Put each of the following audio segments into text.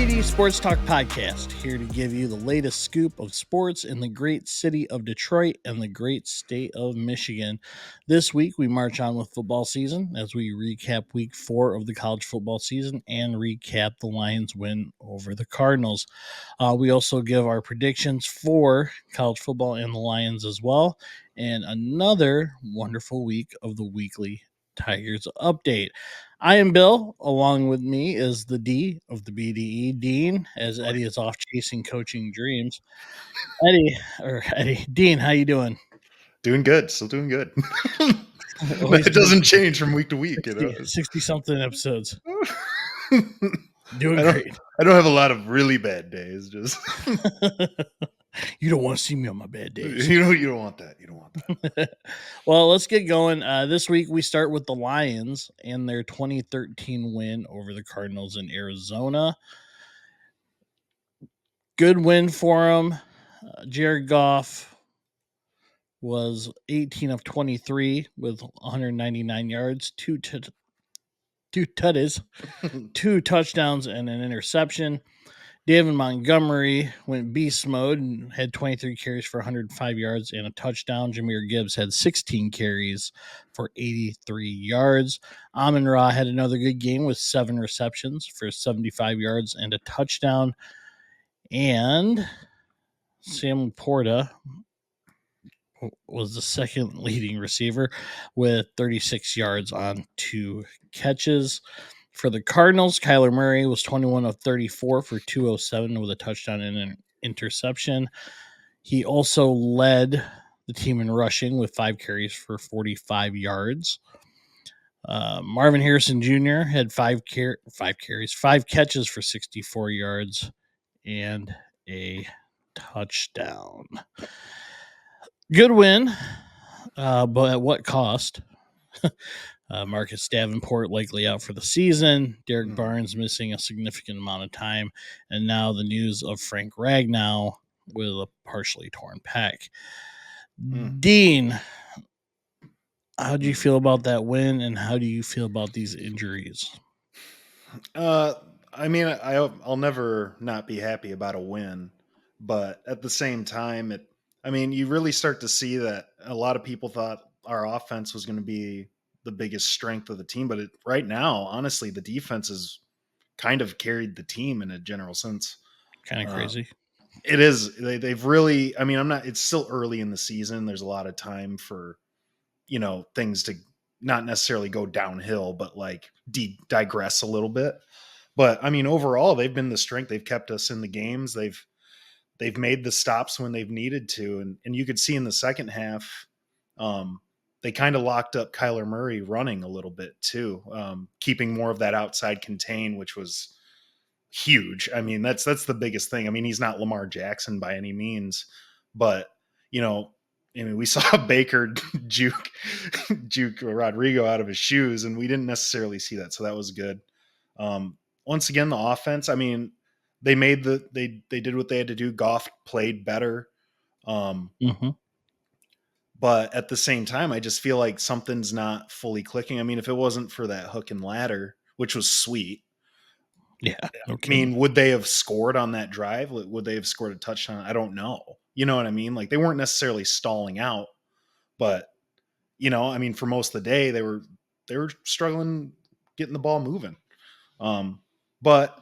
BDD Sports Talk Podcast, here to give you the latest scoop of sports in the great city of Detroit and the great state of Michigan. This week, we march on with football season as we recap week 4 of the college football season and recap the Lions' win over the Cardinals. We also give our predictions for college football and the Lions as well, and another wonderful week of the weekly Tigers update. I am Bill. Along with me is the D of the BDE, Dean, as Eddie is off chasing coaching dreams. Eddie, Dean, how you doing? Doing good. Still doing good. Always It doesn't change from week to week. 60 something episodes. I Doing don't, great. I don't have a lot of really bad days. Just You don't want to see me on my bad days. you don't want that. You don't want that. Well, let's get going. This week we start with the Lions and their 2013 win over the Cardinals in Arizona. Good win for them. Jared Goff was 18 of 23 with 199 yards, two tutties, 2 touchdowns, and an interception. David Montgomery went beast mode and had 23 carries for 105 yards and a touchdown. Jahmyr Gibbs had 16 carries for 83 yards. Amon-Ra had another good game with 7 receptions for 75 yards and a touchdown. And Sam Laporta was the second leading receiver with 36 yards on 2 catches. For the Cardinals, Kyler Murray was 21 of 34 for 207 with a touchdown and an interception. He also led the team in rushing with 5 carries for 45 yards. Marvin Harrison Jr. had 5 catches for 64 yards and a touchdown. Good win, but at what cost? Marcus Davenport likely out for the season. Derek Barnes missing a significant amount of time. And now the news of Frank Ragnow with a partially torn pec. Dean, how do you feel about that win, and how do you feel about these injuries? I mean, I'll never not be happy about a win, but at the same time, you really start to see that a lot of people thought our offense was going to be the biggest strength of the team, but right now, honestly, the defense has kind of carried the team in a general sense. Kind of crazy. It is. They've really. I mean, it's still early in the season. There's a lot of time for things to not necessarily go downhill, but like digress a little bit. But I mean, overall, they've been the strength. They've kept us in the games. They've made the stops when they've needed to, and you could see in the second half, they kind of locked up Kyler Murray running a little bit too, keeping more of that outside contain, which was huge. I mean, that's the biggest thing. I mean, he's not Lamar Jackson by any means, but we saw Baker juke Rodrigo out of his shoes, and we didn't necessarily see that, so that was good. Once again, the offense. I mean, they did what they had to do. Goff played better. But at the same time, I just feel like something's not fully clicking. I mean, if it wasn't for that hook and ladder, which was sweet. Yeah. Okay. I mean, would they have scored on that drive? Would they have scored a touchdown? I don't know. You know what I mean? Like, they weren't necessarily stalling out, but I mean, for most of the day, they were struggling getting the ball moving. But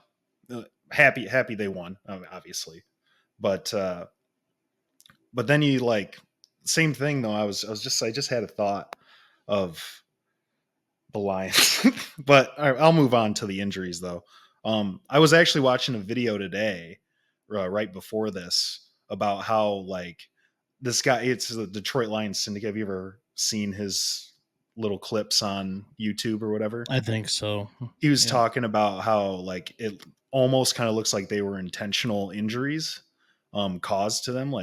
happy they won, obviously. But then you same thing though. I just had a thought of the Lions, but I'll move on to the injuries though. I was actually watching a video today, right before this, about how this guy, it's the Detroit Lions Syndicate. Have you ever seen his little clips on YouTube or whatever? I think so. He was talking about how it almost kind of looks like they were intentional injuries caused to them.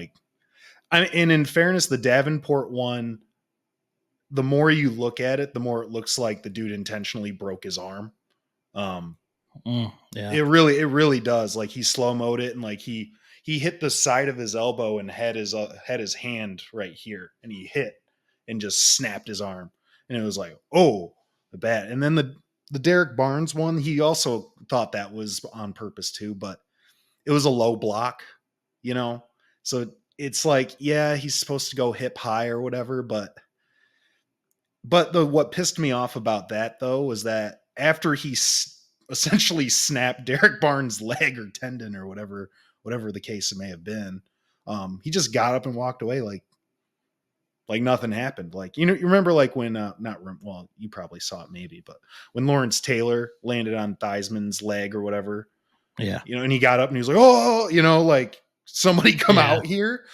And in fairness, the Davenport one, the more you look at it, the more it looks like the dude intentionally broke his arm. It really does. Like, he slow-moed it, and he hit the side of his elbow and had his hand right here, and he hit and just snapped his arm. And it was like, oh, the bad. And then the Derek Barnes one, he also thought that was on purpose too, but it was a low block, you know? So it's like, yeah, he's supposed to go hip high or whatever, but the what pissed me off about that though was that after essentially snapped Derek Barnes' leg or tendon or whatever the case it may have been, he just got up and walked away like nothing happened. Like, you remember like when well, you probably saw it maybe, but when Lawrence Taylor landed on Theismann's leg or whatever, Yeah. and he got up and he was like, oh, like somebody come Yeah. out here.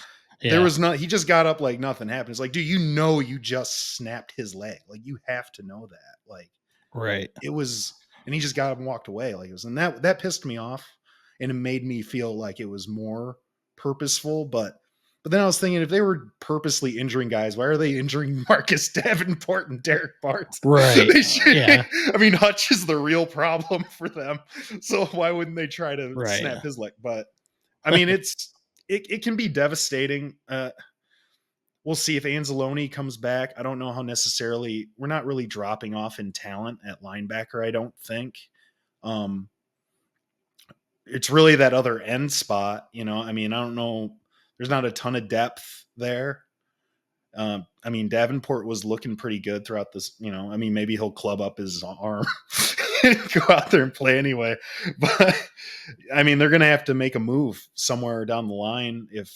Yeah. There was not, he just got up like nothing happened. It's like, dude, you just snapped his leg. Like, you have to know that. Like, Right. it was, and he just got up and walked away. Like, it was, and that pissed me off, and it made me feel like it was more purposeful. But then I was thinking, if they were purposely injuring guys, why are they injuring Marcus Davenport and Derek Barnes? Right. Yeah. I mean, Hutch is the real problem for them. So why wouldn't they try to Right. snap his leg? But I mean, it can be devastating. We'll see if Anzalone comes back. I don't know how necessarily, we're not really dropping off in talent at linebacker, I don't think. It's really that other end spot, I mean, I don't know. There's not a ton of depth there. I mean, Davenport was looking pretty good throughout this, I mean, maybe he'll club up his arm and go out there and play anyway. But I mean, they're going to have to make a move somewhere down the line if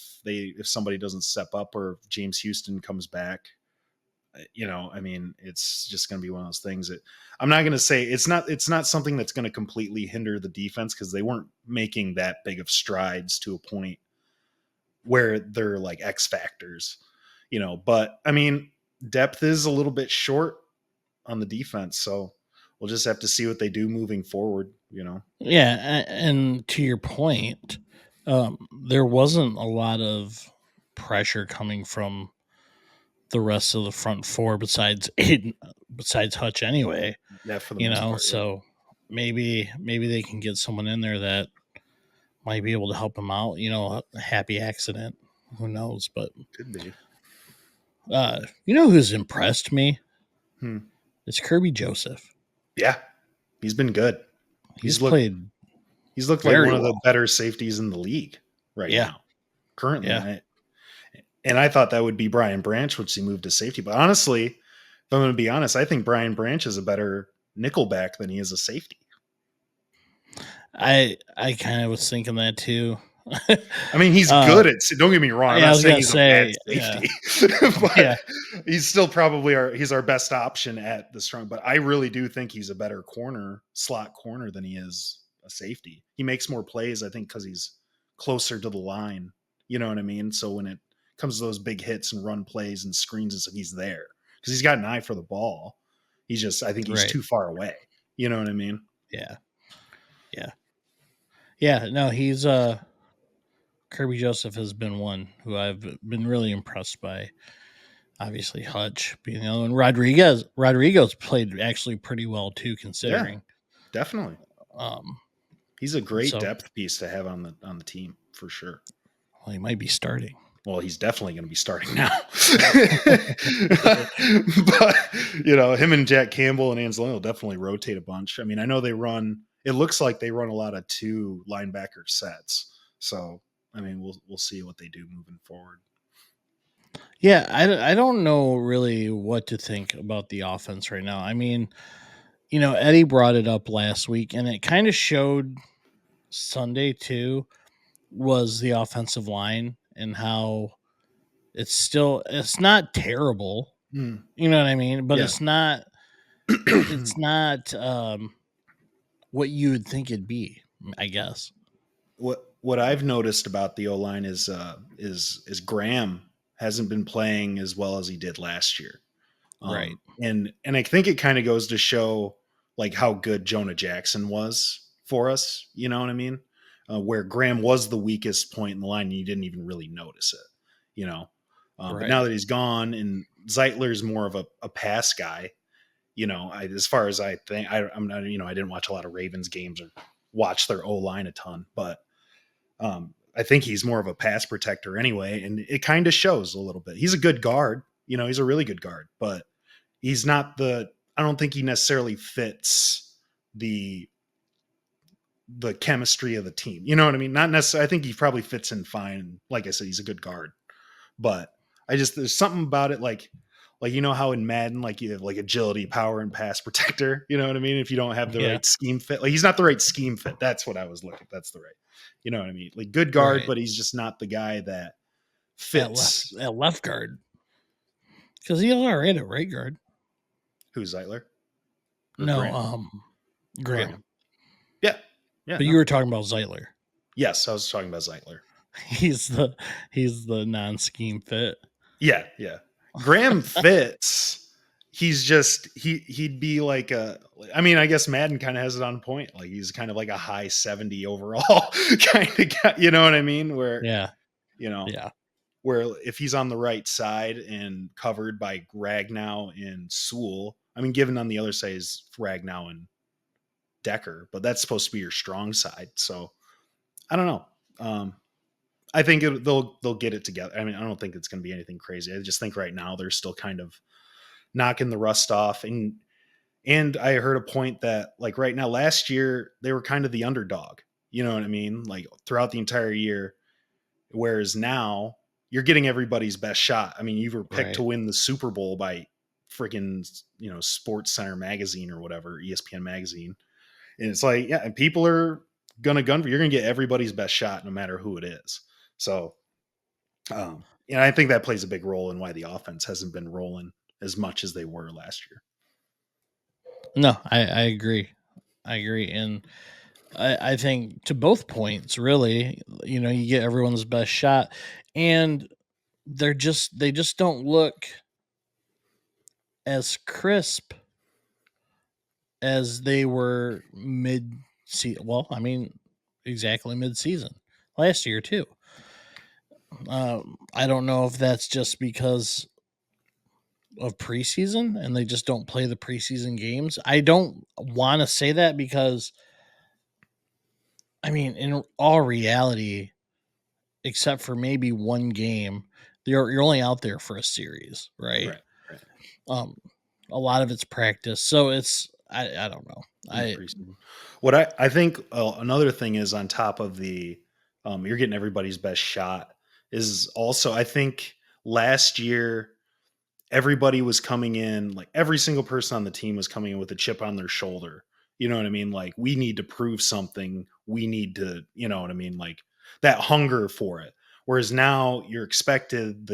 somebody doesn't step up or if James Houston comes back. I mean, it's just going to be one of those things that I'm not going to say it's not something that's going to completely hinder the defense, because they weren't making that big of strides to a point where they're like X factors, but I mean, depth is a little bit short on the defense. So we'll just have to see what they do moving forward, Yeah. And to your point, there wasn't a lot of pressure coming from the rest of the front four besides Hutch anyway. Yeah, for the most part, so maybe they can get someone in there that might be able to help him out. A happy accident, who knows? But could be. Who's impressed me? Hmm. It's Kirby Joseph. Yeah, he's been good. He's looked like one of the better safeties in the league right now, currently. Yeah. And I thought that would be Brian Branch, which he moved to safety. But honestly, if I'm going to be honest, I think Brian Branch is a better nickelback than he is a safety. I kind of was thinking that too. I mean, he's good at. Don't get me wrong. I'm not saying he's a bad safety, but he's still probably he's our best option at the strong. But I really do think he's a better slot corner than he is a safety. He makes more plays, I think, because he's closer to the line. You know what I mean? So when it comes to those big hits and run plays and screens and stuff, he's there because he's got an eye for the ball. I think he's too far away. You know what I mean? Yeah. No, he's Kirby Joseph has been one who I've been really impressed by. Obviously, Hutch being the other one. Rodriguez played actually pretty well too, considering. Yeah, definitely. He's a great depth piece to have on the team for sure. Well, he might be starting. Well, he's definitely going to be starting now. But him and Jack Campbell and Anzalone will definitely rotate a bunch. I mean, I know it looks like they run a lot of 2 linebacker sets. So, I mean, we'll see what they do moving forward. Yeah, I don't know really what to think about the offense right now. I mean, Eddie brought it up last week, and it kind of showed Sunday too, was the offensive line and how it's not terrible. You know what I mean? But it's not what you would think it'd be, I guess. What I've noticed about the O-line is Graham hasn't been playing as well as he did last year. Right. And I think it kind of goes to show like how good Jonah Jackson was for us. You know what I mean? Where Graham was the weakest point in the line and you didn't even really notice it, But now that he's gone and Zeitler's more of a pass guy, as far as I think, I'm not, I didn't watch a lot of Ravens games or watch their O-line a ton, but I think he's more of a pass protector anyway. And it kind of shows a little bit. He's a good guard, he's a really good guard, but he's not I don't think he necessarily fits the chemistry of the team. You know what I mean? Not necessarily. I think he probably fits in fine. Like I said, he's a good guard, but there's something about it. Like you know how in Madden, like you have like agility, power, and pass protector. You know what I mean? If you don't have the Yeah. right scheme fit, like he's not the right scheme fit. That's what I was looking. That's the right. You know what I mean? Like good guard, Right. but he's just not the guy that At fits. left guard. Because he's all right at right guard. Who's Zeitler? Or No, Graham? Graham. Yeah. Yeah. But no. you were talking about Zeitler. Yes, I was talking about Zeitler. He's the non-scheme fit. Yeah, yeah. Graham fits. He's just he'd be like a. I mean, I guess Madden kind of has it on point. Like he's kind of like a high 70 overall kind of guy. You know what I mean? Where Yeah. you know, Yeah. where if he's on the right side and covered by Ragnow and Sewell, I mean, given on the other side is Ragnow and Decker, but that's supposed to be your strong side. So I don't know. I think they'll get it together. I mean, I don't think it's going to be anything crazy. I just think right now they're still kind of knocking the rust off. And I heard a point that like right now, last year they were kind of the underdog. You know what I mean? Like throughout the entire year, whereas now you're getting everybody's best shot. I mean, you were picked to win the Super Bowl by freaking Sports Center magazine or whatever, ESPN magazine, and it's like and people are gonna gun for you're gonna get everybody's best shot no matter who it is. So, and I think that plays a big role in why the offense hasn't been rolling as much as they were last year. No, I agree. I agree. And I think to both points, really, you get everyone's best shot, and they just don't look as crisp as they were mid-season. Well, I mean, exactly mid-season last year too. I don't know if that's just because of preseason and they just don't play the preseason games. I don't want to say that because, I mean, in all reality, except for maybe one game, you're only out there for a series, right? Right. A lot of it's practice, so it's I don't know. What I think another thing is on top of the you're getting everybody's best shot is also I think last year everybody was coming in, like every single person on the team was coming in with a chip on their shoulder. You know what I mean? Like we need to prove something. We need to, you know what I mean? Like that hunger for it. Whereas now you're expected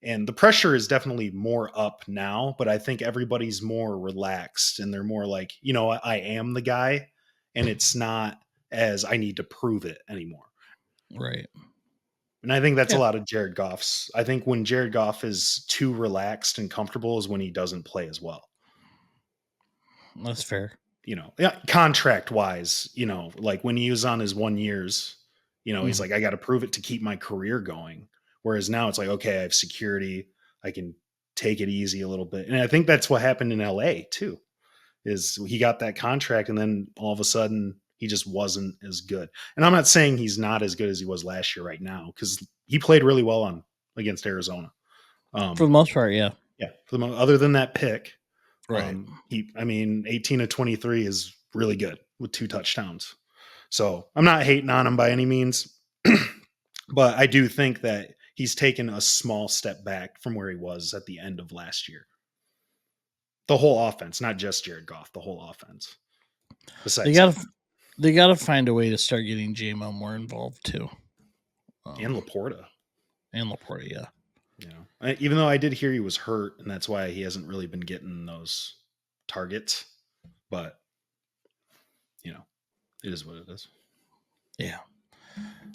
and the pressure is definitely more up now, but I think everybody's more relaxed and they're more like, I am the guy, and it's not as I need to prove it anymore. Right. And I think that's a lot of Jared Goff's. I think when Jared Goff is too relaxed and comfortable is when he doesn't play as well. That's fair. Contract wise, like when he was on his 1 years, he's like, I got to prove it to keep my career going. Whereas now it's like, okay, I have security. I can take it easy a little bit. And I think that's what happened in LA too, is he got that contract and then all of a sudden he just wasn't as good. And I'm not saying he's not as good as he was last year right now, because he played really well against Arizona. For the most part, yeah. Yeah. Other than that pick, right. 18 of 23 is really good with 2 touchdowns. So I'm not hating on him by any means, but I do think that he's taken a small step back from where he was at the end of last year. The whole offense, not just Jared Goff, the whole offense. They gotta find a way to start getting JMO more involved too. And Laporta. Yeah. Even though I did hear he was hurt, and that's why he hasn't really been getting those targets. But it is what it is. Yeah.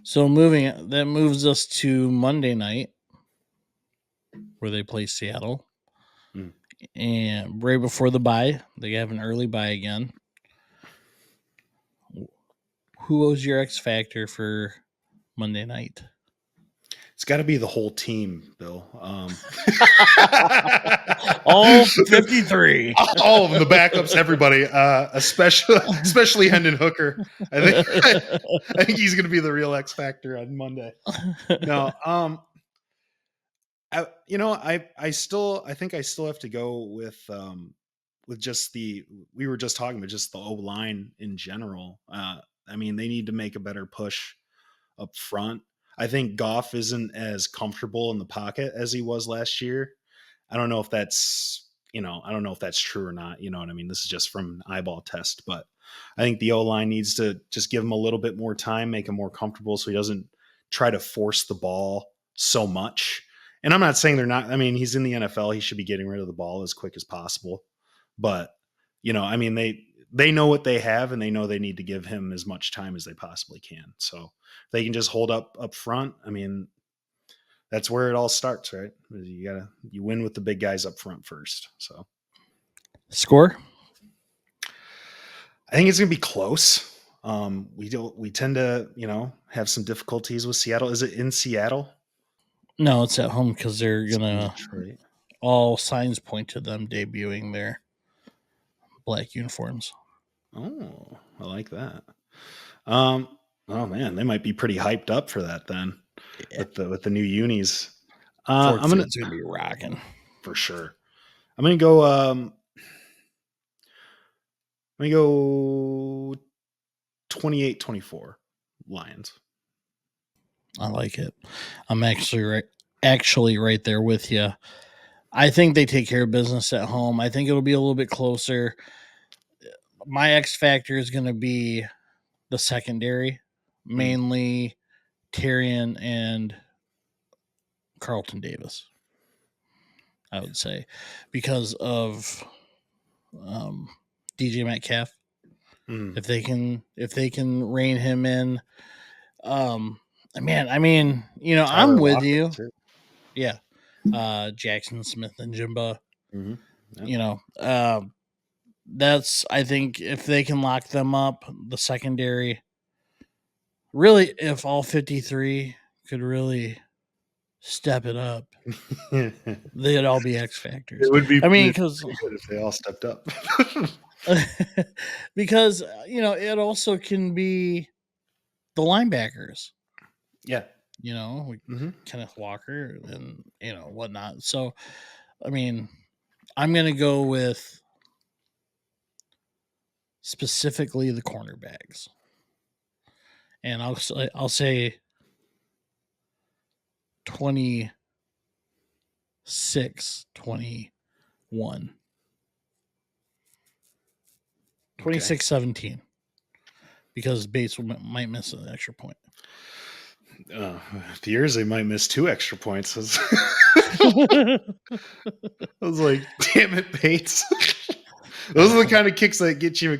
So that moves us to Monday night, where they play Seattle. And right before the bye, they have an early bye again. Who was your X factor for Monday night? It's got to be the whole team, Bill. All 53. All of them, the backups, everybody, especially Hendon Hooker. I think he's going to be the real X factor on Monday. No, I think I still have to go with with just we were just talking about just the O line in general. I mean, they need to make a better push up front. I think Goff isn't as comfortable in the pocket as he was last year. I don't know if that's, I don't know if that's true or not. You know what I mean? This is just from an eyeball test, but I think the O line needs to just give him a little bit more time, make him more comfortable so he doesn't try to force the ball so much. And I'm not saying they're not, I mean, he's in the NFL. He should be getting rid of the ball as quick as possible. But, I mean, they know what they have and they know they need to give him as much time as they possibly can. So they can just hold up front. I mean, that's where it all starts, right? You win with the big guys up front first. So Score? I think it's going to be close. We tend to, have some difficulties with Seattle. Is it in Seattle? No, it's at home because they're It's in gonna. Detroit. All signs point to them debuting their black uniforms. Oh, I like that. Oh man, they might be pretty hyped up for that then, Yeah. with the new unis. Ford I'm gonna Field's gonna be rocking. for sure. I'm gonna go. Let me go 28-24 Lions. I like it. I'm actually right there with you. I think they take care of business at home. I think it'll be a little bit closer. My X factor is going to be the secondary, mainly Tyrion and Carlton Davis. I would say because of DJ Metcalf. If they can rein him in, man, I mean, Tyler I'm with Lockett, you. too. Yeah. Jackson Smith and Jimba. Yep. That's, I think, if they can lock them up, the secondary, really, if all 53 could really step it up, they'd all be X factors. It would be. I mean, It'd be because pretty good if they all stepped up. because it also can be the linebackers. Yeah. Kenneth Walker and whatnot. So, I mean, I'm going to go with specifically the cornerbacks, and I'll say 26-21, 26-17, because Bates might miss an extra point. Years they might miss 2 extra points. I was like, damn it, Bates. Those are the kind of kicks that get you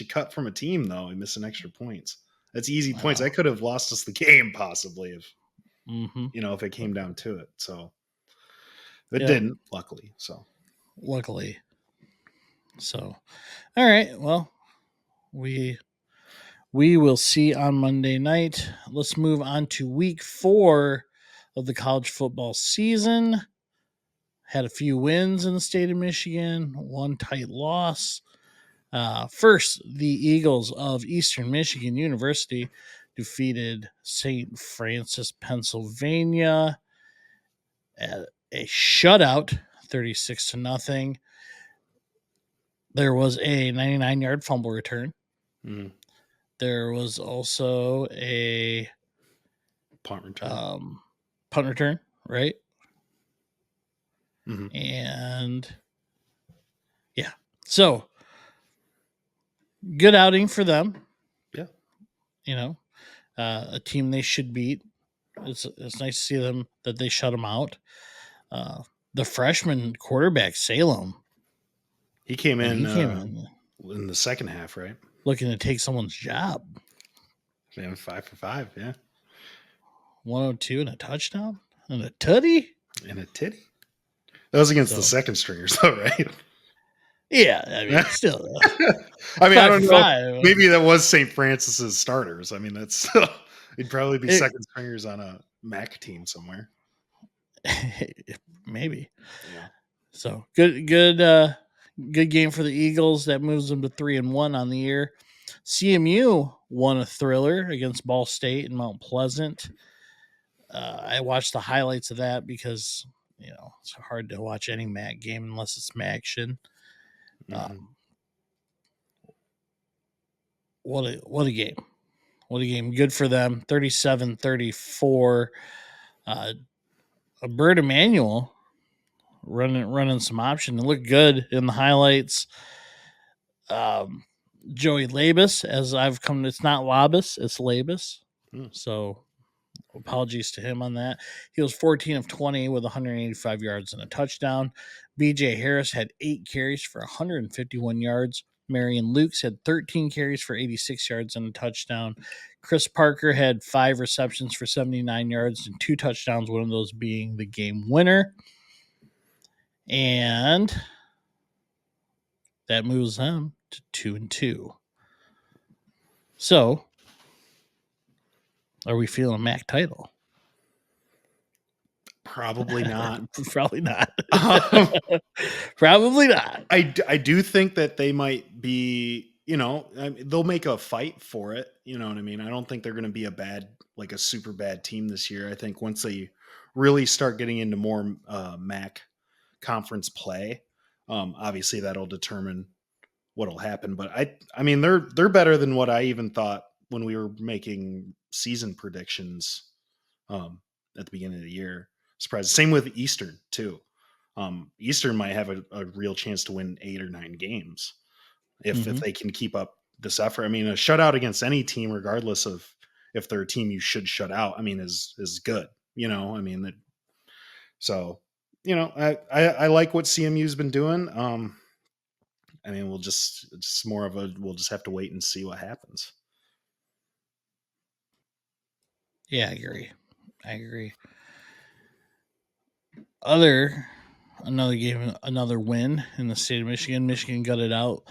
cut from a team, though, and miss an extra points. That's easy points. I could have lost us the game possibly if if it came down to it. So it didn't, luckily. So all right. Well, we will see on Monday night. Let's move on to week 4 of the college football season. Had a few wins in the state of Michigan, one tight loss. First, the Eagles of Eastern Michigan University defeated St. Francis, Pennsylvania at a shutout, 36-0. There was a 99-yard fumble return. There was also a punt return. Right? And yeah, so good outing for them. Yeah, a team they should beat. It's nice to see them that they shut them out. The freshman quarterback Salem, he came in in the second half, right? Looking to take someone's job. Man, 5 for 5, yeah. 102 and a touchdown and a tutty and a titty. That was against the second stringers, though, right? Yeah, I mean, still. I mean, I don't know. Maybe that was St. Francis's starters. I mean, that's it'd probably be second stringers on a MAC team somewhere. Maybe. Yeah. So good game for the Eagles. That moves them to 3-1 on the year. CMU won a thriller against Ball State and Mount Pleasant. I watched the highlights of that because it's hard to watch any MAC game unless it's MACtion. Mhm. What a game. What a game. Good for them. 37-34. Bert Emanuel running some option. It looked good in the highlights. Joey Labus, as I've come to, it's not Labus, it's Labus. So apologies to him on that. He was 14 of 20 with 185 yards and a touchdown. BJ Harris had 8 carries for 151 yards. Marion Lukes had 13 carries for 86 yards and a touchdown. Chris Parker had 5 receptions for 79 yards and 2 touchdowns, one of those being the game winner. And that moves them to 2-2. So, are we feeling a MAC title? Probably not. Probably not. Um, Probably not. I do think that they might be, they'll make a fight for it. You know what I mean? I don't think they're going to be a super bad team this year. I think once they really start getting into more MAC conference play, obviously that'll determine what'll happen. But I mean, they're better than what I even thought when we were making season predictions at the beginning of the year. Surprised. Same with Eastern too. Eastern might have a real chance to win 8 or 9 games if they can keep up this effort. I mean, a shutout against any team, regardless of if they're a team you should shut out, I mean, is good. I mean, so I like what CMU's been doing. I mean, we'll just have to wait and see what happens. Yeah, I agree. Another win in the state of Michigan. Michigan gutted out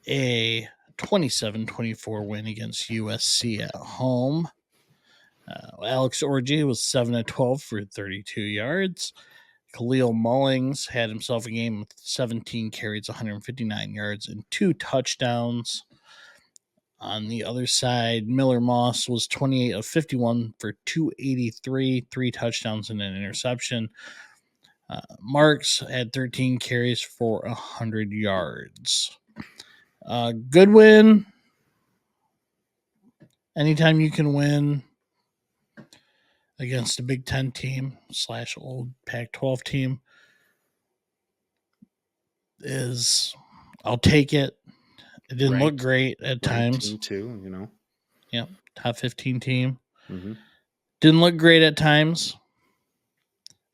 a 27-24 win against USC at home. Alex Orji was 7 of 12 for 32 yards. Khalil Mullings had himself a game with 17 carries, 159 yards, and 2 touchdowns. On the other side, Miller Moss was 28 of 51 for 283, 3 touchdowns and an interception. Marks had 13 carries for 100 yards. Good win. Anytime you can win against a Big Ten team / old Pac-12 team I'll take it. It didn't look great at times. Team too, Yep, top 15 team. Mm-hmm. Didn't look great at times.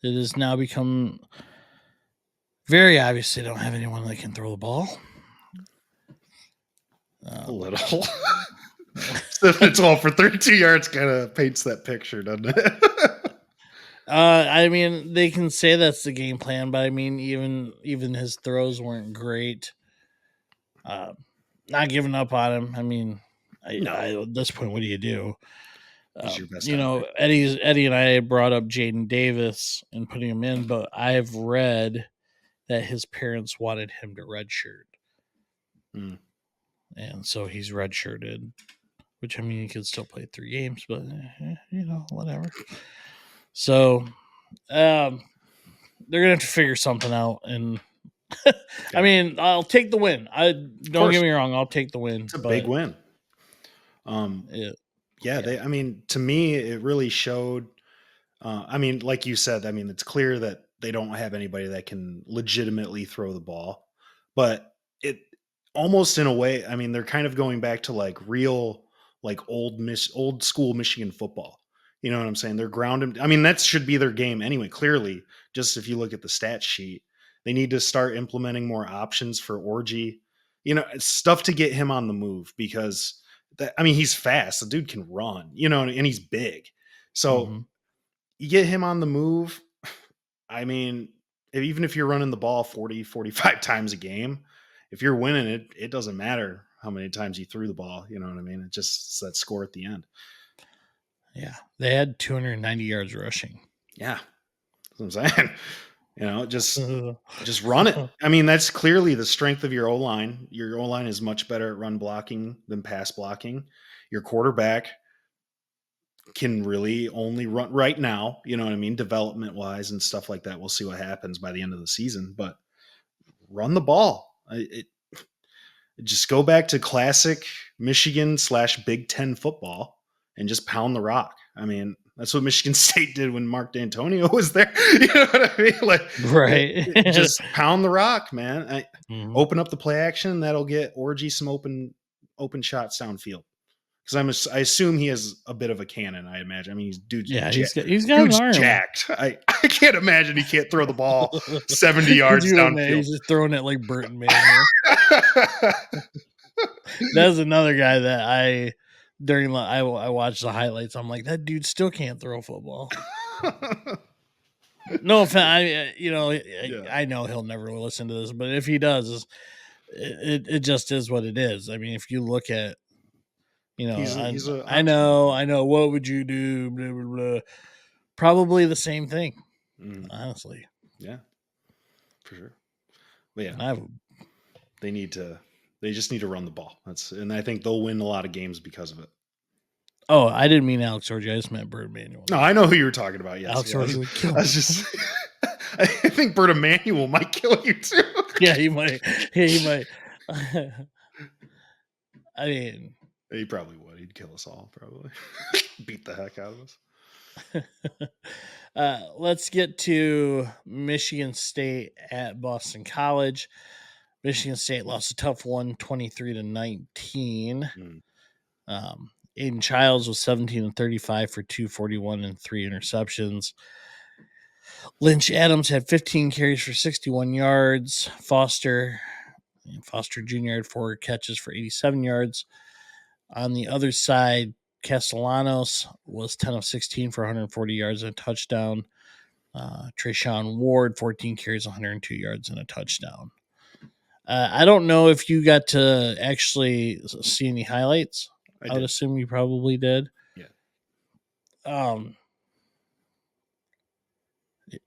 It has now become very obvious they don't have anyone that can throw the ball. A little. 12 for 32 yards kind of paints that picture, doesn't it? I mean, they can say that's the game plan, but I mean, even his throws weren't great. Not giving up on him. I mean, at this point, what do you do? Eddie and I brought up Jaden Davis and putting him in, but I've read that his parents wanted him to redshirt. And so he's redshirted, which, I mean, he could still play 3 games, but, whatever. So they're going to have to figure something out. And, I mean, I'll take the win. Don't get me wrong. I'll take the win. It's a big win. I mean, to me, it really showed. I mean, like you said, I mean, it's clear that they don't have anybody that can legitimately throw the ball, but it almost in a way, I mean, they're kind of going back to real, old school Michigan football. You know what I'm saying? They're grounded. I mean, that should be their game anyway. Clearly, just if you look at the stat sheet, they need to start implementing more options for Orji. Stuff to get him on the move because he's fast. The dude can run. And he's big. So you get him on the move. I mean, even if you're running the ball 40, 45 times a game, if you're winning it doesn't matter how many times you threw the ball. You know what I mean? It's that score at the end. Yeah. They had 290 yards rushing. Yeah. That's what I'm saying. Just run it. I mean, that's clearly the strength of your O-line. Your O-line is much better at run blocking than pass blocking. Your quarterback can really only run right now, you know what I mean, development wise and stuff like that. We'll see what happens by the end of the season, but run the ball. Just go back to classic Michigan/Big Ten football and just pound the rock. I mean, that's what Michigan State did when Mark D'Antonio was there. You know what I mean? Like, Right. just pound the rock, man. Mhm. Open up the play action. That'll get Orgy some open shots downfield. Because I assume he has a bit of a cannon. I imagine. I mean, Yeah, he's got an arm. jacked. I can't imagine he can't throw the ball 70 yards He's downfield. just throwing it like Burton Manuel. That's another guy that I watched the highlights. I'm like, that dude still can't throw a football. No offense, I know he'll never listen to this, but if he does, it just is what it is. I mean, if you look at, I know. What would you do? Blah, blah, blah. Probably the same thing, honestly. Yeah, for sure. But yeah, they just need to run the ball. And I think they'll win a lot of games because of it. Oh, I didn't mean Alex Orji. I just meant Bird Manuel. No, I know who you were talking about. Yes, Alex Orji would kill. I was just. I think Bird Emanuel might kill you too. Yeah, he might. He might. I mean, he probably would. He'd kill us all. Probably beat the heck out of us. Let's get to Michigan State at Boston College. Michigan State lost a tough one, 23-19. Aiden Childs was 17-35 for 241 and 3 interceptions. Lynch Adams had 15 carries for 61 yards. Foster Jr. had 4 catches for 87 yards. On the other side, Castellanos was 10 of 16 for 140 yards and a touchdown. Treshaun Ward, 14 carries, 102 yards and a touchdown. I don't know if you got to actually see any highlights. I would assume you probably did. Yeah.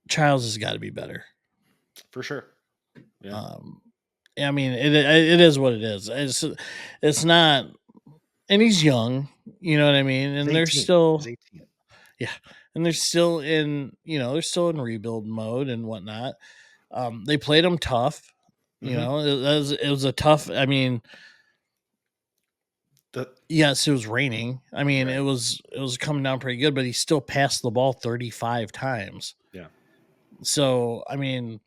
Childs has got to be better. For sure. Yeah. I mean, it is what it is. It's not, and he's young, you know what I mean? And they're still, yeah, and they're still in, they're still in rebuild mode and whatnot. They played him tough. You know, it was a tough. I mean, yes, it was raining. I mean, right. it was coming down pretty good, but he still passed the ball 35 times. Yeah. So I mean,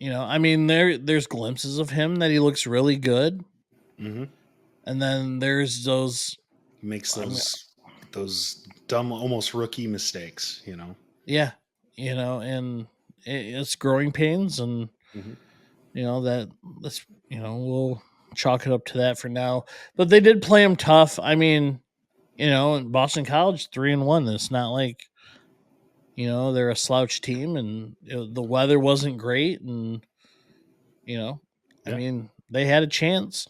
there's glimpses of him that he looks really good. Mm-hmm. And then there's those makes those dumb, almost rookie mistakes. Yeah, and it's growing pains, and let's we'll chalk it up to that for now. But they did play him tough. I mean, in Boston College 3-1. It's not like they're a slouch team, and the weather wasn't great, and I mean, they had a chance.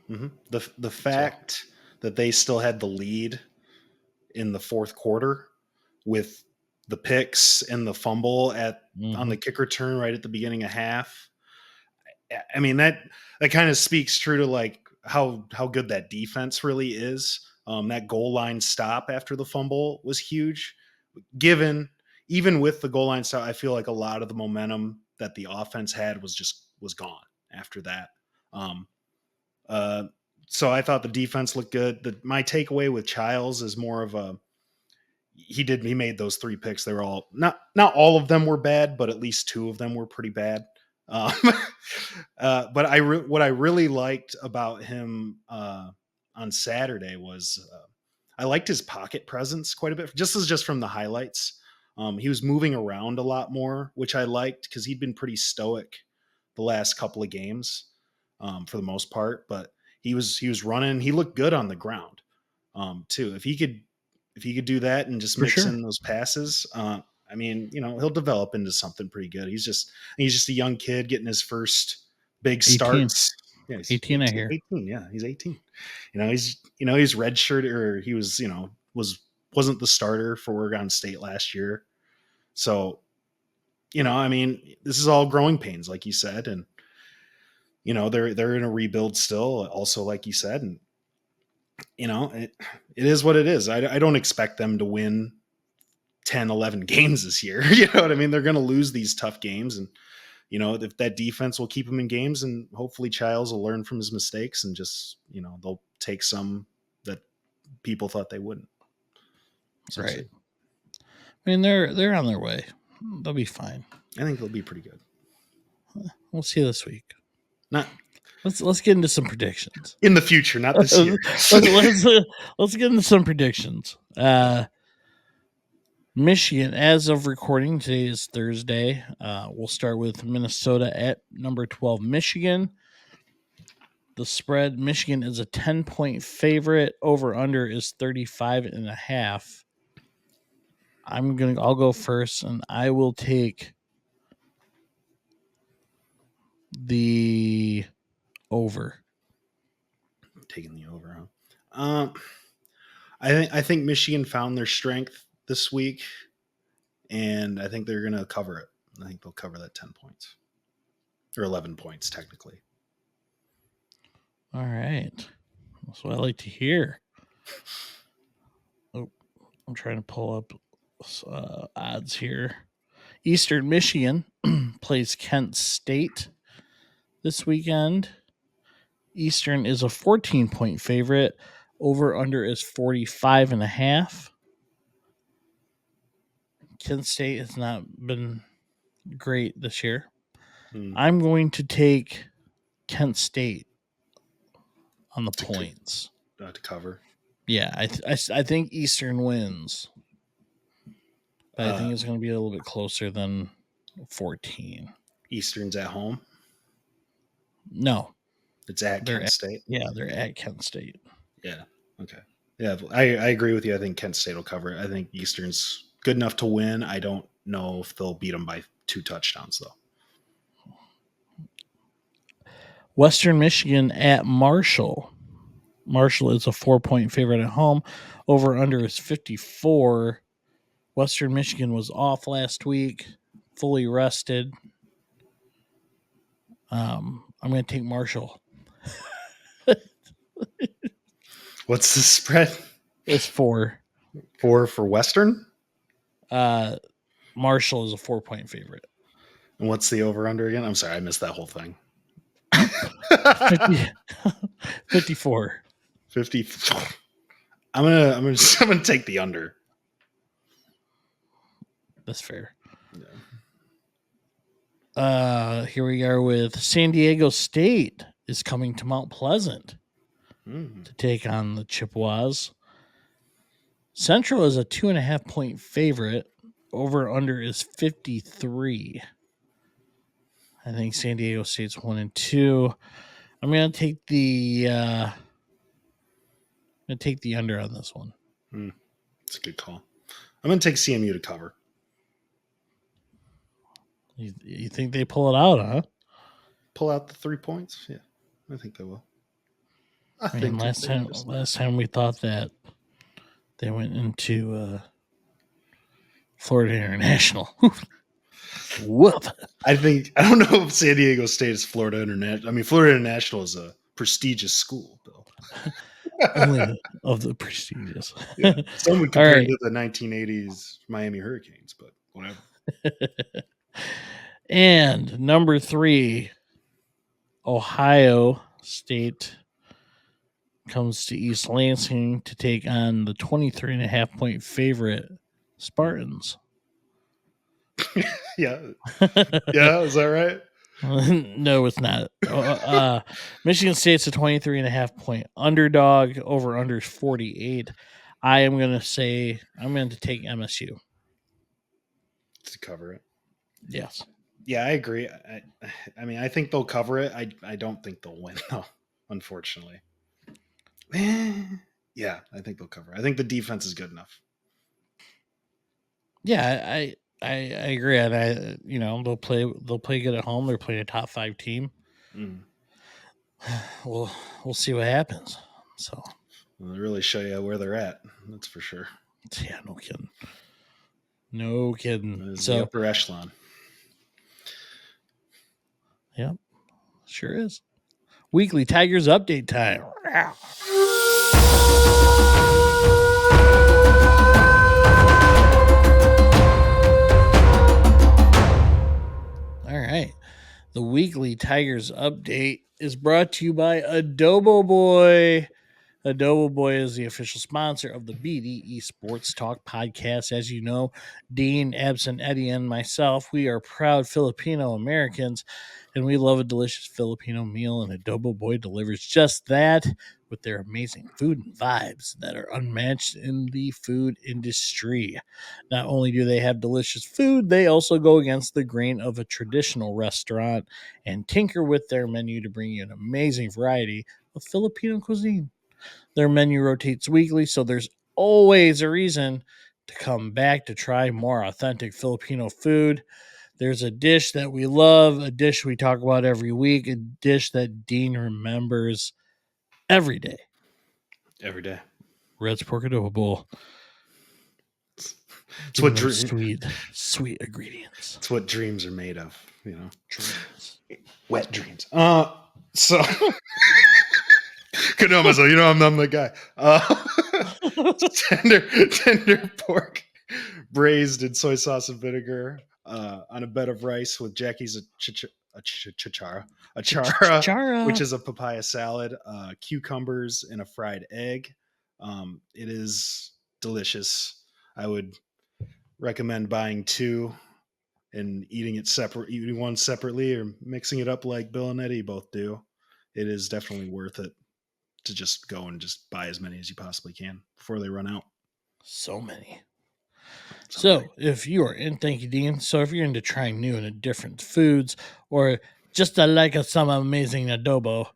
Mm-hmm. The fact that they still had the lead in the fourth quarter with the picks and the fumble on the kick return right at the beginning of half. I mean, that kind of speaks true to like how good that defense really is. That goal line stop after the fumble was huge. Even with the goal line stop, I feel like a lot of the momentum that the offense had was gone after that. So I thought the defense looked good. My takeaway with Childs is more of he made those 3 picks. They were all not all of them were bad, but at least 2 of them were pretty bad. But what I really liked about him on Saturday was I liked his pocket presence quite a bit. Just from the highlights, he was moving around a lot more, which I liked because he'd been pretty stoic the last couple of games for the most part. But he was running. He looked good on the ground too. If he could do that and just mix in those passes, I mean, he'll develop into something pretty good. He's just a young kid getting his first big starts. Yeah, he's 18, I hear. 18, yeah, he's 18. He's redshirted, or he was, wasn't the starter for Oregon State last year. So, I mean, this is all growing pains, like you said, and they're in a rebuild still, also, like you said, and it is what it is. I don't expect them to win 10, 11 games this year. You know what I mean? They're going to lose these tough games. And, if that defense will keep them in games, and hopefully Childs will learn from his mistakes and just, they'll take some that people thought they wouldn't. So right. I mean, they're on their way. They'll be fine. I think they'll be pretty good. We'll see this week. Not let's get into some predictions in the future, not this year. let's get into some predictions. Michigan, as of recording, today is Thursday. We'll start with Minnesota at number 12. Michigan. The spread, Michigan is a 10-point favorite. Over under is 35.5. I'll go first, and I will take the over. Taking the over, huh? I think Michigan found their strength this week, and I think they're going to cover it. I think they'll cover that 10 points or 11 points technically. All right, that's what I like to hear. Oh, I'm trying to pull up odds here. Eastern Michigan plays Kent State this weekend. Eastern is a 14-point favorite. Over under is 45.5. Kent State has not been great this year. I'm going to take Kent State on the points to cover. Yeah, I think Eastern wins. But I think it's going to be a little bit closer than 14. Eastern's at home? No. It's at Kent State? Yeah, they're at Kent State. Yeah, okay. Yeah, I agree with you. I think Kent State will cover it. I think Eastern's good enough to win. I don't know if they'll beat them by 2 touchdowns, though. Western Michigan at Marshall. Marshall is a 4-point favorite at home. Over under is 54. Western Michigan was off last week, fully rested. I'm going to take Marshall. What's the spread? It's 4. 4 for Western? Marshall is a 4-point favorite. And what's the over-under again? I'm sorry, I missed that whole thing. 54. 50. I'm gonna take the under. That's fair. Yeah. Here we are with San Diego State is coming to Mount Pleasant to take on the Chippewas. Central is a 2.5-point favorite. Over under is 53. I think San Diego State's 1-2. I'm gonna take the under on this one. It's a good call. I'm gonna take CMU to cover. You think they pull it out, huh? Pull out the 3 points? Yeah, I think they will. I think last time we thought that they went into Florida International. Whoop! I don't know if San Diego State is Florida International. I mean, Florida International is a prestigious school, Bill. Only of the prestigious. Yeah. Some would compare it to the 1980s Miami Hurricanes, but whatever. And number 3, Ohio State comes to East Lansing to take on the 23.5-point favorite Spartans. Yeah. Yeah, is that right? No, it's not. Michigan State's a 23.5-point underdog. Over under 48. I'm going to take MSU to cover it. Yes. Yeah, I agree. I mean, I think they'll cover it. I don't think they'll win, though, unfortunately. Yeah, I think they'll cover. I think the defense is good enough. Yeah, I agree, and they'll play good at home. They're playing a top 5 team. We'll see what happens. So they really show you where they're at. That's for sure. Yeah, no kidding. So the upper echelon. Yep, sure is. Weekly Tigers update time. All right. The weekly Tigers update is brought to you by Adobo Boy. Adobo Boy is the official sponsor of the BDE Sports Talk podcast. As you know, Dean, Absent, Eddie, and myself, we are proud Filipino Americans, and we love a delicious Filipino meal, and Adobo Boy delivers just that with their amazing food and vibes that are unmatched in the food industry. Not only do they have delicious food, they also go against the grain of a traditional restaurant and tinker with their menu to bring you an amazing variety of Filipino cuisine. Their menu rotates weekly, so there's always a reason to come back to try more authentic Filipino food. There's a dish that we love, a dish we talk about every week, a dish that Dean remembers every day. Every day. Red's pork adobo bowl. It's what sweet ingredients. It's what dreams are made of, Dreams. Wet dreams. So could know myself, I'm the guy. Tender pork braised in soy sauce and vinegar on a bed of rice with Jackie's achara, which is a papaya salad, cucumbers, and a fried egg. It is delicious. I would recommend buying two and eating one separately or mixing it up like Bill and Eddie both do. It is definitely worth it to just go and just buy as many as you possibly can before they run out. So many. So if you are in, thank you, Dean. So if you're into trying new and different foods, or just to like some amazing adobo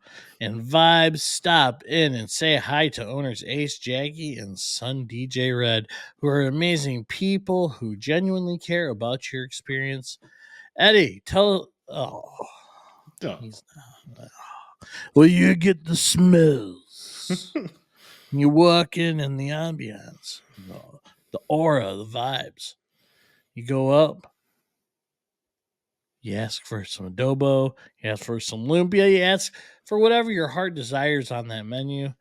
and vibes, stop in and say hi to owners Ace, Jackie, and son DJ Red, who are amazing people who genuinely care about your experience. Eddie, he's not. Well, you get the smells. You walk in the ambiance, the aura, the vibes. You go up, you ask for some adobo, you ask for some lumpia, you ask for whatever your heart desires on that menu.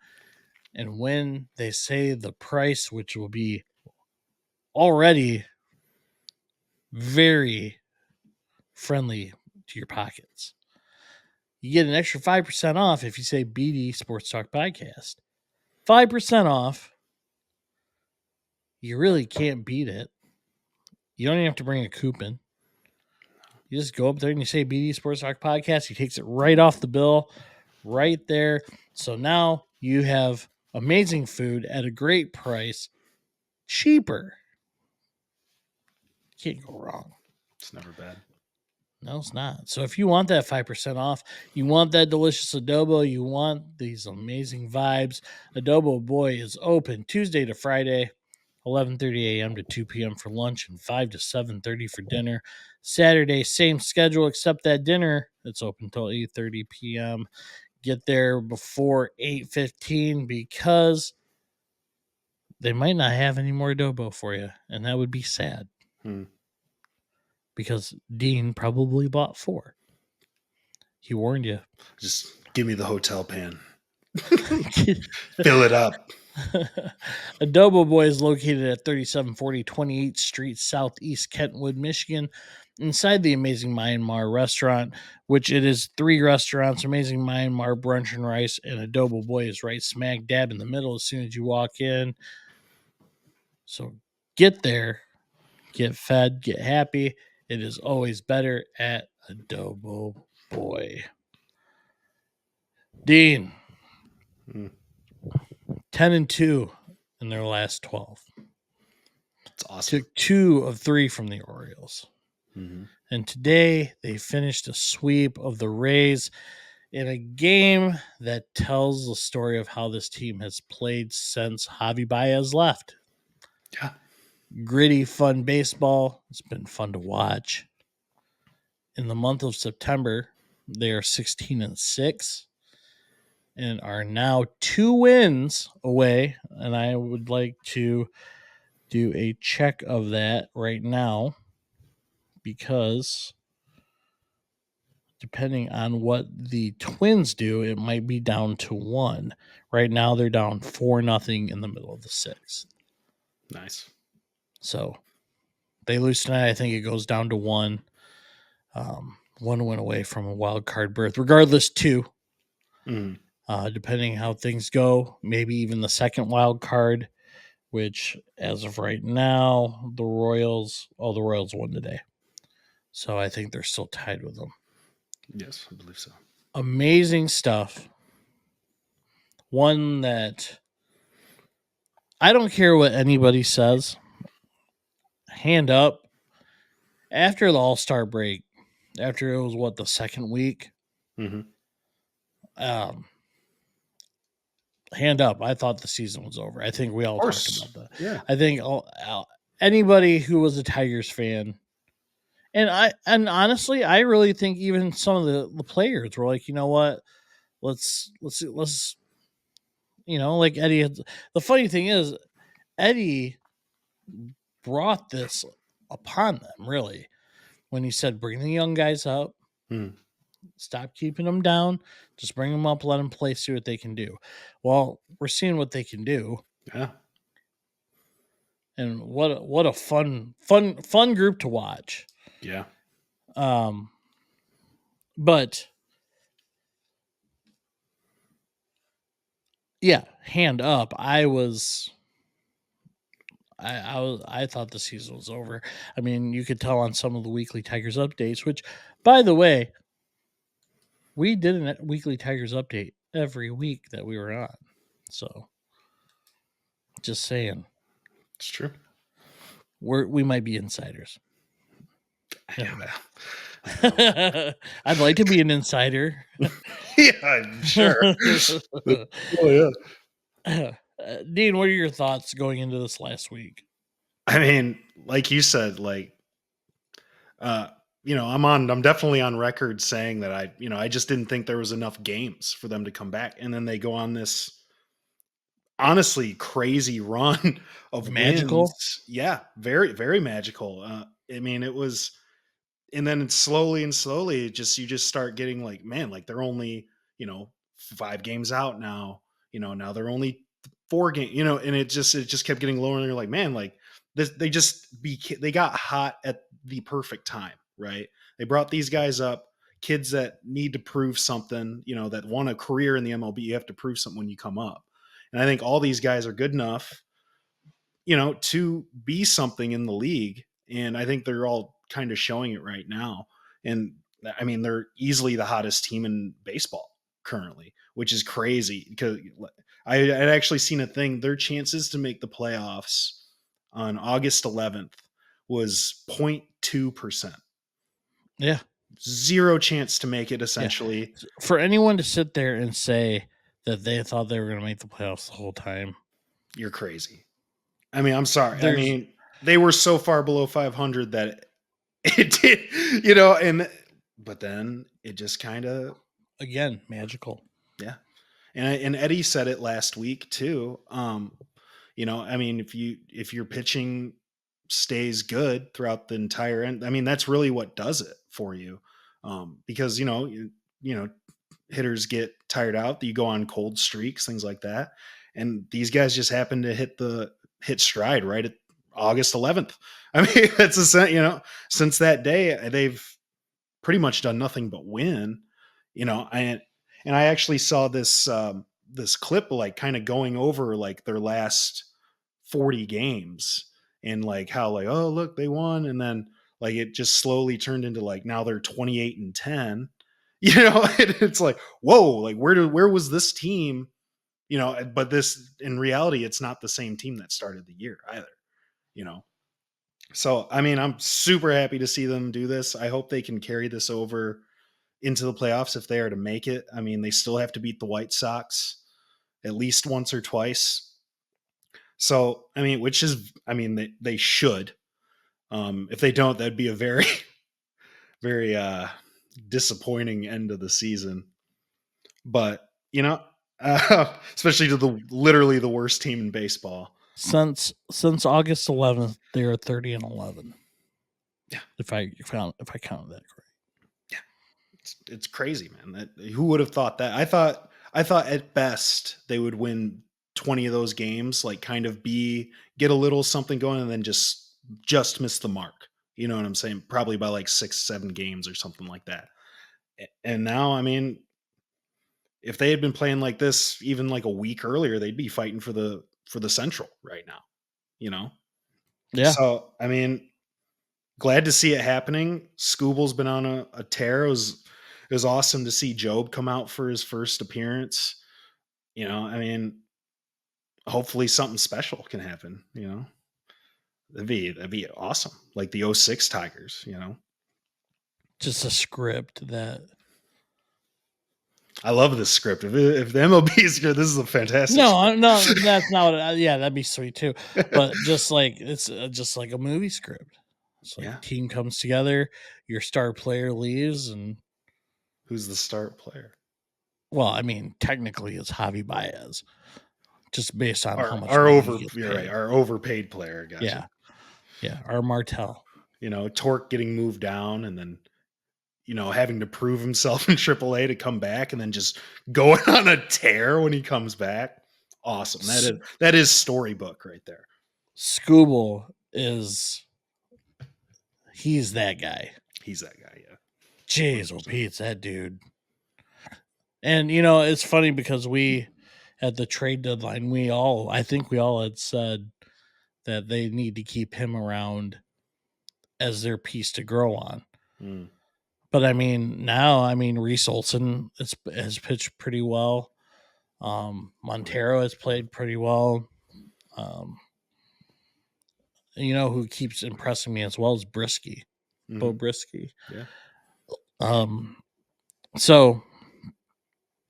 And when they say the price, which will be already very friendly to your pockets, you get an extra 5% off if you say BD Sports Talk Podcast. 5% off. You really can't beat it. You don't even have to bring a coupon. You just go up there and you say BD Sports Talk Podcast. He takes it right off the bill, right there. So now you have amazing food at a great price, cheaper. Can't go wrong. It's never bad. No, it's not. So if you want that 5% off, you want that delicious adobo, you want these amazing vibes, Adobo Boy is open Tuesday to Friday, 11:30 a.m. to 2 p.m. for lunch and 5 to 7:30 for dinner. Saturday, same schedule, except that dinner, it's open until 8:30 p.m. Get there before 8:15 because they might not have any more adobo for you, and that would be sad. Because Dean probably bought 4. He warned you. Just give me the hotel pan. Fill it up. Adobo Boy is located at 3740 28th Street, Southeast Kentwood, Michigan, inside the Amazing Myanmar restaurant, which it is 3 restaurants, Amazing Myanmar Brunch and Rice, and Adobo Boy is right smack dab in the middle as soon as you walk in. So get there, get fed, get happy. It is always better at Adobo Boy. Dean, 10-2 in their last 12. It's awesome. Took 2 of 3 from the Orioles. Mm-hmm. And today they finished a sweep of the Rays in a game that tells the story of how this team has played since Javi Baez left. Yeah. Gritty, fun baseball. It's been fun to watch. In the month of September, they are 16-6 and are now 2 wins away. And I would like to do a check of that right now because depending on what the Twins do, it might be down to 1. Right now, they're down 4-0 in the middle of the 6th. Nice. So they lose tonight. I think it goes down to 1. 1 win away from a wild card berth. Regardless, 2. Depending how things go, maybe even the second wild card, which as of right now, the Royals won today. So I think they're still tied with them. Yes, I believe so. Amazing stuff. One that I don't care what anybody says. Hand up. After the All-Star break, after it was the second week, hand up, I thought the season was over. I think we all talked about that. Yeah. I think anybody who was a Tigers fan, and honestly, I really think even some of the players were like, you know what, let's like Eddie. The funny thing is, Eddie brought this upon them really when he said, bring the young guys up. Stop keeping them down. Just bring them up, let them play, see what they can do. Well, we're seeing what they can do. Yeah. And what a fun group to watch. Yeah. But yeah, hand up. I thought the season was over. I mean, you could tell on some of the weekly Tigers updates, which, by the way, we did a weekly Tigers update every week that we were on. So, just saying. It's true. We might be insiders. Yeah. I'd like to be an insider. Yeah, I'm sure. Oh, yeah. Dean, what are your thoughts going into this last week? I mean, like you said, I'm definitely on record saying that I just didn't think there was enough games for them to come back. And then they go on this honestly crazy run of Magical. wins. Yeah, very, very magical. I mean, it was, and then slowly and slowly, you just start getting like, man, like they're only, 5 games out now. Now they're only 4 games, and it just kept getting lower. And you're like, man, like this, they got hot at the perfect time, right? They brought these guys up, kids that need to prove something, that want a career in the MLB. You have to prove something when you come up. And I think all these guys are good enough, to be something in the league. And I think they're all kind of showing it right now. And I mean, they're easily the hottest team in baseball currently, which is crazy because I had actually seen a thing. Their chances to make the playoffs on August 11th was 0.2%. Yeah. Zero chance to make it, essentially. Yeah. For anyone to sit there and say that they thought they were going to make the playoffs the whole time, you're crazy. I mean, I'm sorry. I mean, they were so far below 500 that it did, but then it just kind of, again, magical. Yeah. And Eddie said it last week too. I mean, if your pitching stays good throughout the entire end, I mean, that's really what does it for you. Because, hitters get tired out, you go on cold streaks, things like that. And these guys just happen to hit stride right at August 11th. I mean, that's since that day, they've pretty much done nothing but win, and I actually saw this clip like kind of going over like their last 40 games and like how like, oh, look, they won. And then like, it just slowly turned into like, now they're 28-10, and it's like, whoa, like where was this team? But this, in reality, it's not the same team that started the year either, So, I mean, I'm super happy to see them do this. I hope they can carry this over into the playoffs if they are to make it. I mean, they still have to beat the White Sox at least once or twice. So, I mean, they should. If they don't, that'd be a very, very disappointing end of the season. But, especially to literally the worst team in baseball. Since August 11th, they are 30-11. Yeah, if I counted that correct. Yeah, It's crazy, man. Who would have thought that? I thought at best they would win 20 of those games, like kind of get a little something going, and then just miss the mark. You know what I'm saying? Probably by like 6, 7 games or something like that. And now, I mean, if they had been playing like this even like a week earlier, they'd be fighting for the Central right now. You know. Yeah. So I mean, glad to see it happening. Scooble's been on a tear. It was awesome to see Job come out for his first appearance. I mean, hopefully something special can happen. That'd be awesome. Like the '06 Tigers. Just a script that. I love this script. If the MLB is good, this is a fantastic. No, that's not what. Yeah, that'd be sweet too. But just like it's just like a movie script. It's like Yeah. team comes together, your star player leaves, and Who's the start player? well, I mean, technically it's Javi Baez, just based on how much Our money over he gets you're right, paid. our overpaid player. Gotcha. Yeah, our Martell. Torque getting moved down, and then having to prove himself in AAA to come back, and then just going on a tear when he comes back. Awesome. That is storybook right there. Scooble he's that guy. He's that guy, yeah. Jeez, oh Pete's that dude. And it's funny because we at the trade deadline, I think we all had said that they need to keep him around as their piece to grow on. Mm. But I mean, now Reese Olson has pitched pretty well. Montero has played pretty well. Who keeps impressing me as well is Brisky, Bo Brisky. Yeah. So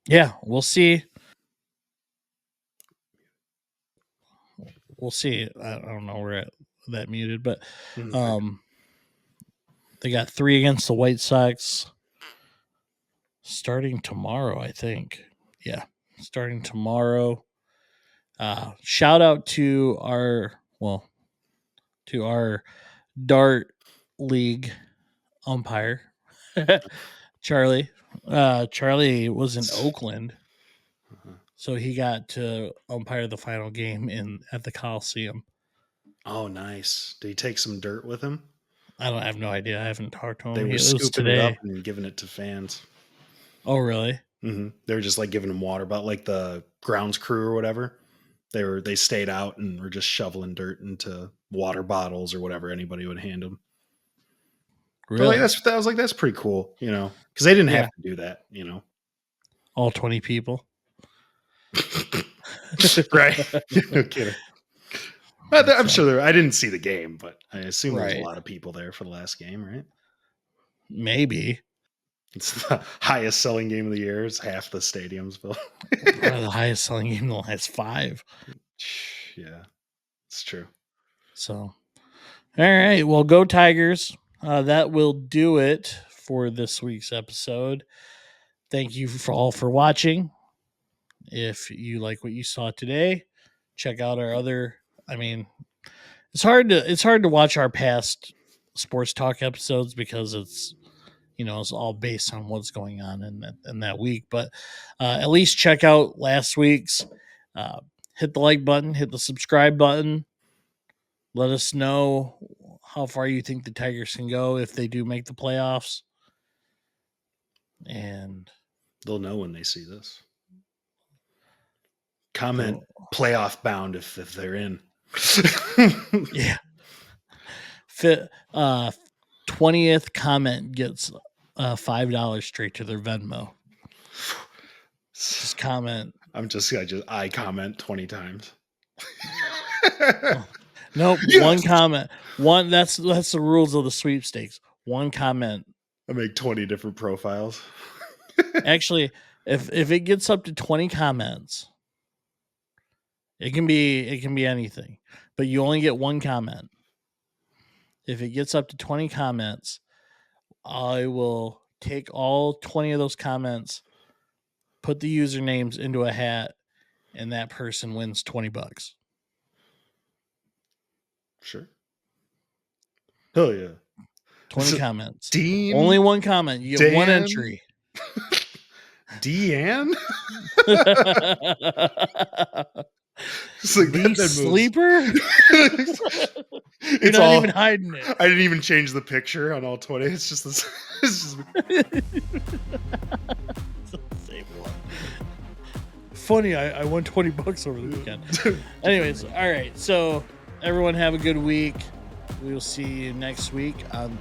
yeah, we'll see. We'll see. I don't know where that muted, but they got 3 against the White Sox starting tomorrow, I think. Yeah, starting tomorrow. Shout out to our dart league umpire, Charlie. Charlie was in Oakland, so he got to umpire the final game at the Coliseum. Oh, nice. Did he take some dirt with him? I have no idea. I haven't talked to him. They were scooping it up and giving it to fans. Oh, really? Mm-hmm. They were just like giving him water, but like the grounds crew or whatever. They stayed out and were just shoveling dirt into water bottles or whatever anybody would hand them. Really? But I was like, that's pretty cool, because they didn't have to do that, All 20 people. Right? No kidding. I'm sure I didn't see the game, but I assume there's a lot of people there for the last game, right? Maybe. It's the highest selling game of the year. It's half the stadiums built. The highest selling game in the last 5. Yeah, it's true. So, all right. Well, go Tigers. That will do it for this week's episode. Thank you all for watching. If you like what you saw today, check out our other. I mean, it's hard to watch our past sports talk episodes because it's all based on what's going on in that week. But at least check out last week's. Hit the like button, hit the subscribe button. Let us know how far you think the Tigers can go if they do make the playoffs. And they'll know when they see this. Comment playoff bound if they're in. Yeah. 20th comment gets $5 straight to their Venmo. Just comment. I comment 20 times. Nope. Yes. One comment. That's the rules of the sweepstakes. One comment. I make 20 different profiles. Actually, if it gets up to 20 comments, it can be anything, but you only get one comment. If it gets up to 20 comments, I will take all 20 of those comments, put the usernames into a hat, and that person wins $20. Sure. Hell yeah. 20 comments. Dean. Only one comment. You get one Dan? entry. Deanne? It's like The sleeper? You're It's not all even hiding it. I didn't even change the picture on all 20. It's just this. It's just Same one. Funny, I won $20 over the weekend. Anyways, all right. So everyone have a good week. We will see you next week on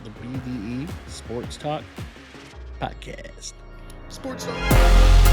the BDE Sports Talk podcast. Sports Talk.